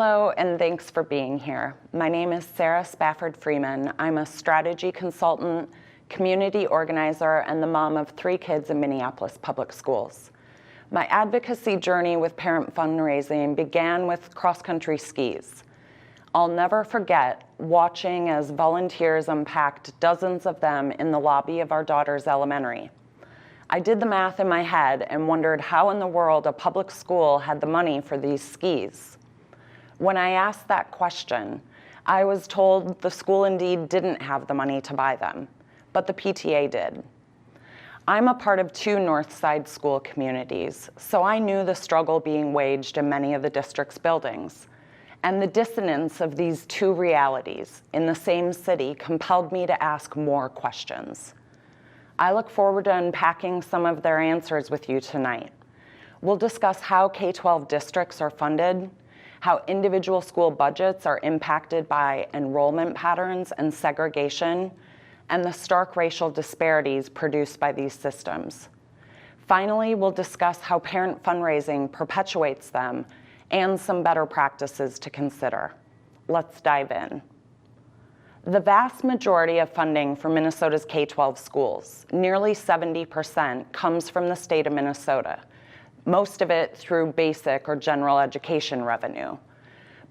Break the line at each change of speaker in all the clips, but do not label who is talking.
Hello, and thanks for being here. My name is Sara Spafford Freeman. I'm a strategy consultant, community organizer, and the mom of 3 kids in Minneapolis Public Schools. My advocacy journey with parent fundraising began with cross-country skis. I'll never forget watching as volunteers unpacked dozens of them in the lobby of our daughter's elementary. I did the math in my head and wondered how in the world a public school had the money for these skis. When I asked that question, I was told the school indeed didn't have the money to buy them, but the PTA did. I'm a part of 2 North Side school communities, so I knew the struggle being waged in many of the district's buildings. And the dissonance of these 2 realities in the same city compelled me to ask more questions. I look forward to unpacking some of their answers with you tonight. We'll discuss how K-12 districts are funded, how individual school budgets are impacted by enrollment patterns and segregation, and the stark racial disparities produced by these systems. Finally, we'll discuss how parent fundraising perpetuates them and some better practices to consider. Let's dive in. The vast majority of funding for Minnesota's K-12 schools, nearly 70%, comes from the state of Minnesota, most of it through basic or general education revenue.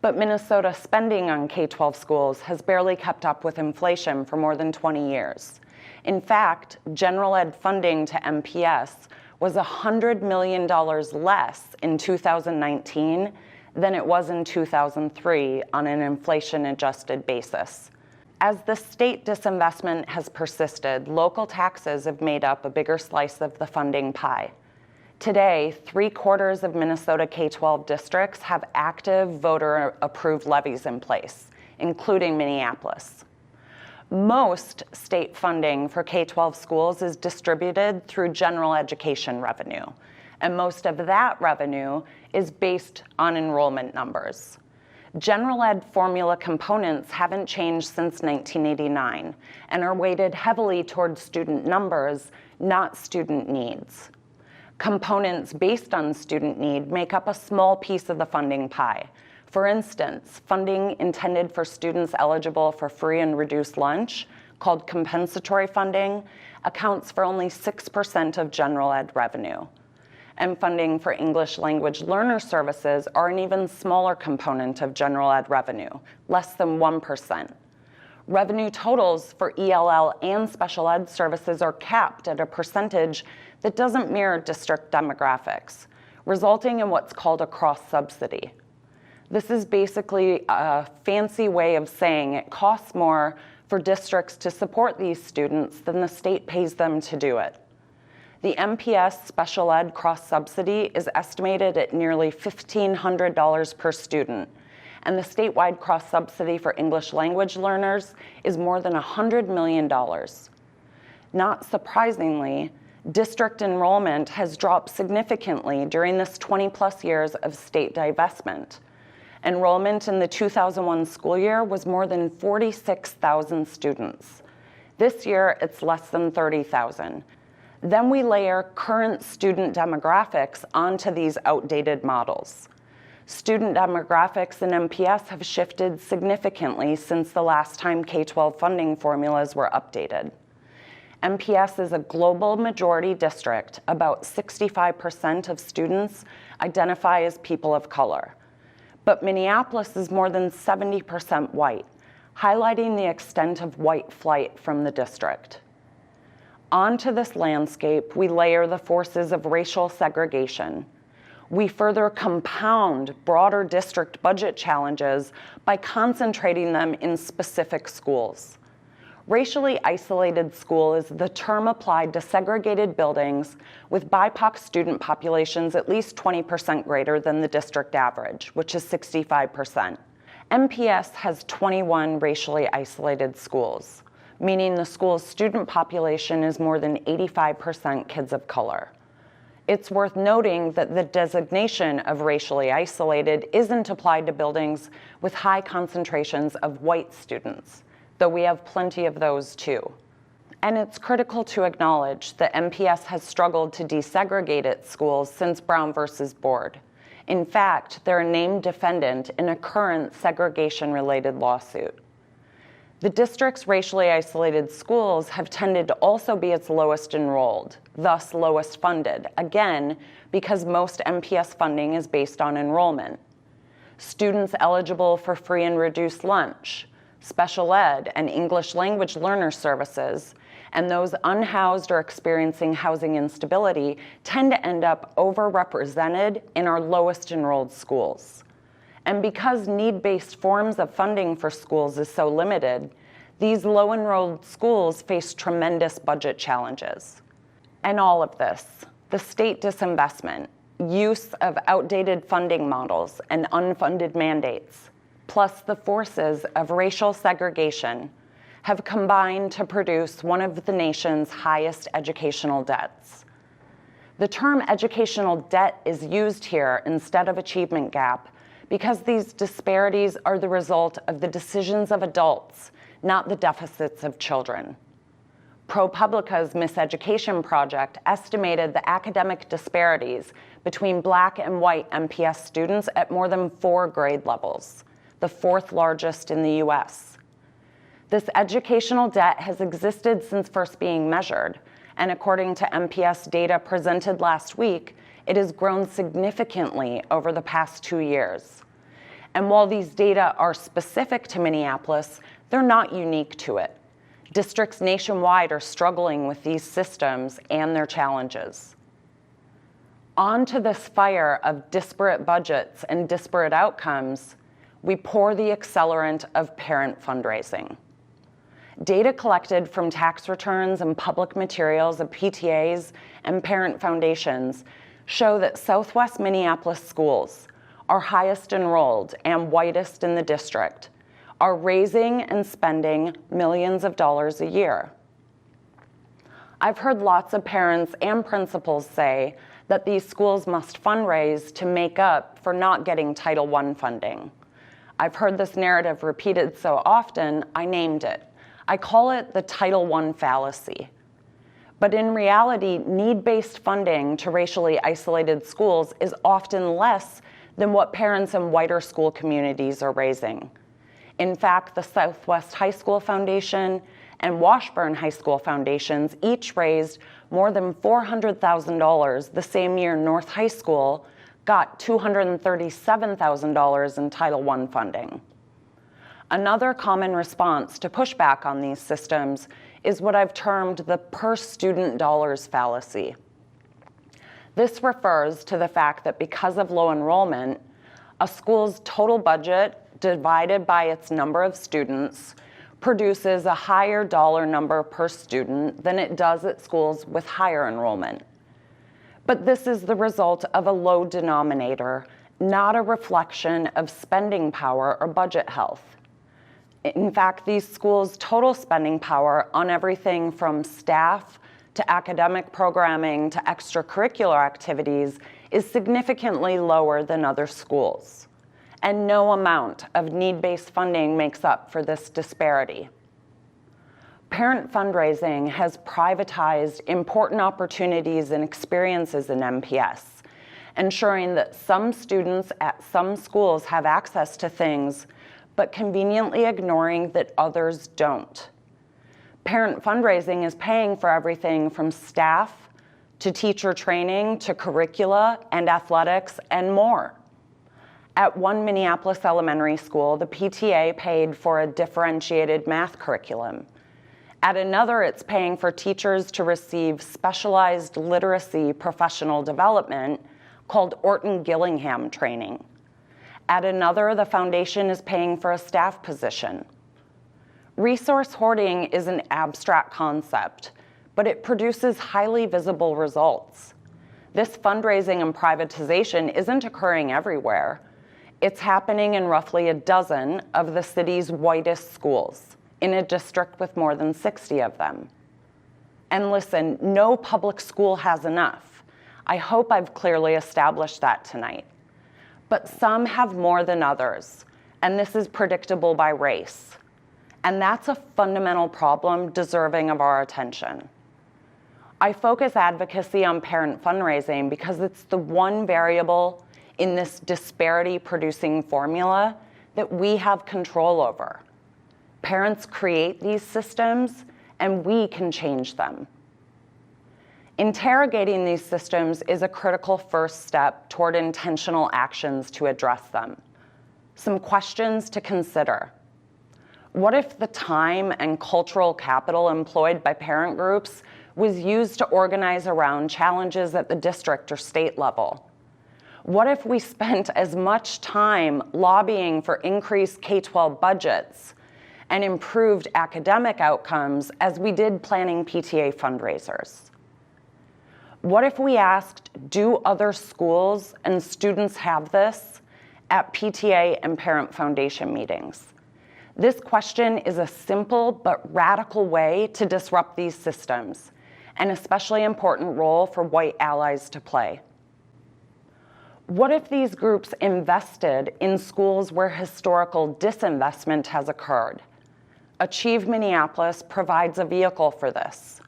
But Minnesota spending on K-12 schools has barely kept up with inflation for more than 20 years. In fact, general ed funding to MPS was $100 million less in 2019 than it was in 2003 on an inflation-adjusted basis. As the state disinvestment has persisted, local taxes have made up a bigger slice of the funding pie. Today, 3/4 of Minnesota K-12 districts have active voter-approved levies in place, including Minneapolis. Most state funding for K-12 schools is distributed through general education revenue, and most of that revenue is based on enrollment numbers. General ed formula components haven't changed since 1989 and are weighted heavily towards student numbers, not student needs. Components based on student need make up a small piece of the funding pie. For instance, funding intended for students eligible for free and reduced lunch, called compensatory funding, accounts for only 6% of general ed revenue. And funding for English language learner services are an even smaller component of general ed revenue, less than 1%. Revenue totals for ELL and special ed services are capped at a percentage that doesn't mirror district demographics, resulting in what's called a cross-subsidy. This is basically a fancy way of saying it costs more for districts to support these students than the state pays them to do it. The MPS special ed cross-subsidy is estimated at nearly $1,500 per student, and the statewide cross-subsidy for English language learners is more than $100 million. Not surprisingly, district enrollment has dropped significantly during this 20+ years of state divestment. Enrollment in the 2001 school year was more than 46,000 students. This year, it's less than 30,000. Then we layer current student demographics onto these outdated models. Student demographics in MPS have shifted significantly since the last time K-12 funding formulas were updated. MPS is a global majority district. About 65% of students identify as people of color. But Minneapolis is more than 70% white, highlighting the extent of white flight from the district. Onto this landscape, we layer the forces of racial segregation. We further compound broader district budget challenges by concentrating them in specific schools. Racially isolated school is the term applied to segregated buildings with BIPOC student populations at least 20% greater than the district average, which is 65%. MPS has 21 racially isolated schools, meaning the school's student population is more than 85% kids of color. It's worth noting that the designation of racially isolated isn't applied to buildings with high concentrations of white students, though we have plenty of those too. And it's critical to acknowledge that MPS has struggled to desegregate its schools since Brown versus Board. In fact, they're a named defendant in a current segregation-related lawsuit. The district's racially isolated schools have tended to also be its lowest enrolled, thus lowest funded, again, because most MPS funding is based on enrollment. Students eligible for free and reduced lunch, special ed, and English language learner services, and those unhoused or experiencing housing instability tend to end up overrepresented in our lowest enrolled schools. And because need-based forms of funding for schools is so limited, these low-enrolled schools face tremendous budget challenges. And all of this, the state disinvestment, use of outdated funding models and unfunded mandates, plus the forces of racial segregation, have combined to produce one of the nation's highest educational debts. The term educational debt is used here instead of achievement gap because these disparities are the result of the decisions of adults, not the deficits of children. ProPublica's Miseducation Project estimated the academic disparities between Black and white MPS students at more than 4 grade levels, the 4th largest in the US. This educational debt has existed since first being measured, and according to MPS data presented last week, it has grown significantly over the past 2 years. And while these data are specific to Minneapolis, they're not unique to it. Districts nationwide are struggling with these systems and their challenges. Onto this fire of disparate budgets and disparate outcomes, we pour the accelerant of parent fundraising. Data collected from tax returns and public materials of PTAs and parent foundations show that Southwest Minneapolis schools, our highest enrolled and whitest in the district, are raising and spending millions of dollars a year. I've heard lots of parents and principals say that these schools must fundraise to make up for not getting Title I funding. I've heard this narrative repeated so often, I named it. I call it the Title I fallacy. But in reality, need-based funding to racially isolated schools is often less than what parents in whiter school communities are raising. In fact, the Southwest High School Foundation and Washburn High School Foundations each raised more than $400,000 the same year North High School got $237,000 in Title I funding. Another common response to pushback on these systems is what I've termed the per student dollars fallacy. This refers to the fact that because of low enrollment, a school's total budget divided by its number of students produces a higher dollar number per student than it does at schools with higher enrollment. But this is the result of a low denominator, not a reflection of spending power or budget health. In fact, these schools' total spending power on everything from staff to academic programming to extracurricular activities is significantly lower than other schools. And no amount of need-based funding makes up for this disparity. Parent fundraising has privatized important opportunities and experiences in MPS, ensuring that some students at some schools have access to things, but conveniently ignoring that others don't. Parent fundraising is paying for everything from staff to teacher training to curricula and athletics and more. At one Minneapolis elementary school, the PTA paid for a differentiated math curriculum. At another, it's paying for teachers to receive specialized literacy professional development called Orton-Gillingham training. At another, the foundation is paying for a staff position. Resource hoarding is an abstract concept, but it produces highly visible results. This fundraising and privatization isn't occurring everywhere. It's happening in roughly a dozen of the city's whitest schools, in a district with more than 60 of them. And listen, no public school has enough. I hope I've clearly established that tonight. But some have more than others, and this is predictable by race. And that's a fundamental problem deserving of our attention. I focus advocacy on parent fundraising because it's the one variable in this disparity-producing formula that we have control over. Parents create these systems, and we can change them. Interrogating these systems is a critical first step toward intentional actions to address them. Some questions to consider. What if the time and cultural capital employed by parent groups was used to organize around challenges at the district or state level? What if we spent as much time lobbying for increased K-12 budgets and improved academic outcomes as we did planning PTA fundraisers? What if we asked, do other schools and students have this, at PTA and parent foundation meetings? This question is a simple but radical way to disrupt these systems, an especially important role for white allies to play. What if these groups invested in schools where historical disinvestment has occurred? Achieve Minneapolis provides a vehicle for this.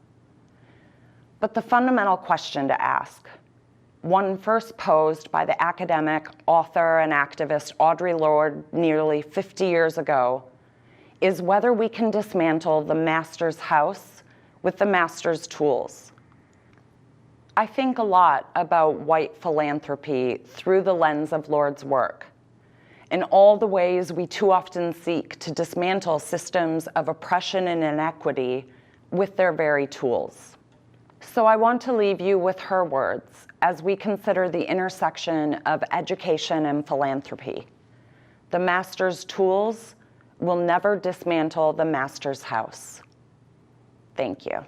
But the fundamental question to ask, one first posed by the academic, author, and activist Audre Lorde nearly 50 years ago, is whether we can dismantle the master's house with the master's tools. I think a lot about white philanthropy through the lens of Lorde's work, and all the ways we too often seek to dismantle systems of oppression and inequity with their very tools. So I want to leave you with her words as we consider the intersection of education and philanthropy. The master's tools will never dismantle the master's house. Thank you.